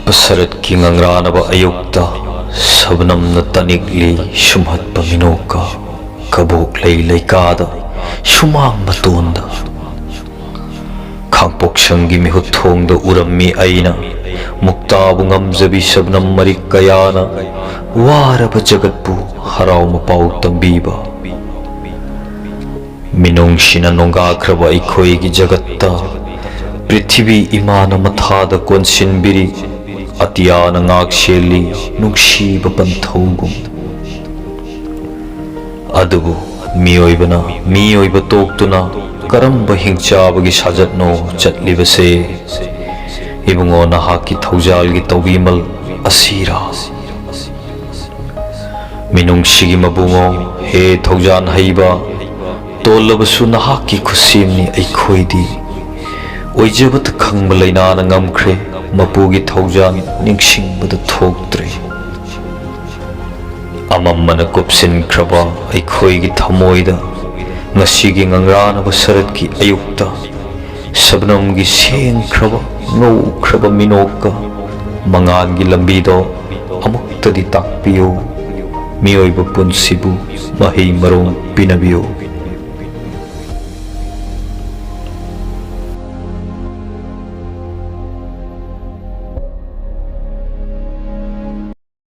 ꯑꯉꯛꯄ ꯁꯔꯠꯀꯤ ꯉꯪꯔꯥꯅꯕ ꯑꯌꯨꯛꯇ ꯁꯕꯅꯝꯅ ꯇꯅꯤꯛꯂꯤ ꯁꯨꯝꯍꯠꯄ ꯃꯤꯅꯣꯛꯀ ꯀꯕꯣꯛ ꯂꯩ ꯂꯩꯀꯥꯗ ꯁꯨꯃꯥꯡ ꯃꯇꯣꯟꯗ ꯈꯥꯡꯄꯣꯛꯁꯪꯒꯤ ꯃꯤꯍꯨꯠ ꯊꯣꯡꯗ ꯎꯔꯝꯃꯤ ꯑꯩꯅ ꯃꯨꯛꯇꯥꯕꯨ ꯉꯝꯖꯕꯤ ꯁꯕꯅꯝ ꯃꯔꯤꯛ ꯀꯌꯥꯅ ꯋꯥꯔꯕ ꯖꯒꯠꯄꯨ ꯍꯔꯥꯎ ꯃꯄꯥꯎ ꯇꯝꯕꯤꯕ ꯃꯤꯅꯨꯡꯁꯤꯅ ꯅꯣꯡꯒꯥꯈ꯭ꯔꯕ ꯑꯩꯈꯣꯏꯒꯤ ꯖꯒꯠꯇ ꯄ꯭ꯔꯤꯊꯤꯕꯤ ꯏꯃꯥꯅ ꯃꯊꯥꯗ ꯀꯣꯟꯁꯤꯟꯕꯤꯔꯤ ꯑꯇꯤꯌꯥꯅ ꯉꯥꯛꯁꯦꯜꯂꯤ ꯅꯨꯡꯁꯤꯕ ꯄꯟꯊꯧꯒꯨꯝ ꯑꯗꯨꯕꯨ ꯃꯤꯑꯣꯏꯕꯅ ꯃꯤꯑꯣꯏꯕ ꯇꯣꯛꯇꯨꯅ ꯀꯔꯝꯕ ꯍꯤꯡꯆꯥꯕꯒꯤ ꯁꯥꯖꯠꯅꯣ ꯆꯠꯂꯤꯕꯁꯦ ꯏꯕꯨꯡꯉꯣ ꯅꯍꯥꯛꯀꯤ ꯊꯧꯖꯥꯜꯒꯤ ꯇꯧꯕꯤꯃꯜ ꯑꯁꯤꯔꯥ ꯃꯤꯅꯨꯡꯁꯤꯒꯤ ꯃꯕꯨꯡꯉꯣ ꯍꯦ ꯊꯧꯖꯥꯟ ꯍꯩꯕ ꯇꯣꯜꯂꯕꯁꯨ ꯅꯍꯥꯛꯀꯤ ꯈꯨꯠꯁꯦꯝꯅꯤ ꯑꯩꯈꯣꯏꯗꯤ ꯑꯣꯏꯖꯕꯇ ꯈꯪꯕ ꯂꯩꯅꯥꯅ ꯉꯝꯈ꯭ꯔꯦ ꯃꯄꯨꯒꯤ ꯊꯧꯖꯥꯟ ꯅꯤꯡꯁꯤꯡꯕꯗ ꯊꯣꯛꯇ꯭ꯔꯦ ꯑꯃꯝꯕꯅ ꯀꯨꯞꯁꯤꯟꯈ꯭ꯔꯕ ꯑꯩꯈꯣꯏꯒꯤ ꯊꯃꯣꯏꯗ ꯉꯁꯤꯒꯤ ꯉꯪꯔꯥꯅꯕ ꯁꯔꯠꯀꯤ ꯑꯌꯨꯛꯇ ꯁꯕꯅꯝꯒꯤ ꯁꯦꯡꯈ꯭ꯔꯕ ꯉꯧꯈ꯭ꯔꯕ ꯃꯤꯅꯣꯛꯀ ꯃꯉꯥꯟꯒꯤ ꯂꯝꯕꯤꯗꯣ ꯑꯃꯨꯛꯇꯗꯤ ꯇꯥꯛꯄꯤꯌꯨ ꯃꯤꯑꯣꯏꯕ ꯄꯨꯟꯁꯤꯕꯨ ꯃꯍꯩ ꯃꯔꯣꯡ ꯄꯤꯅꯕꯤꯌꯨ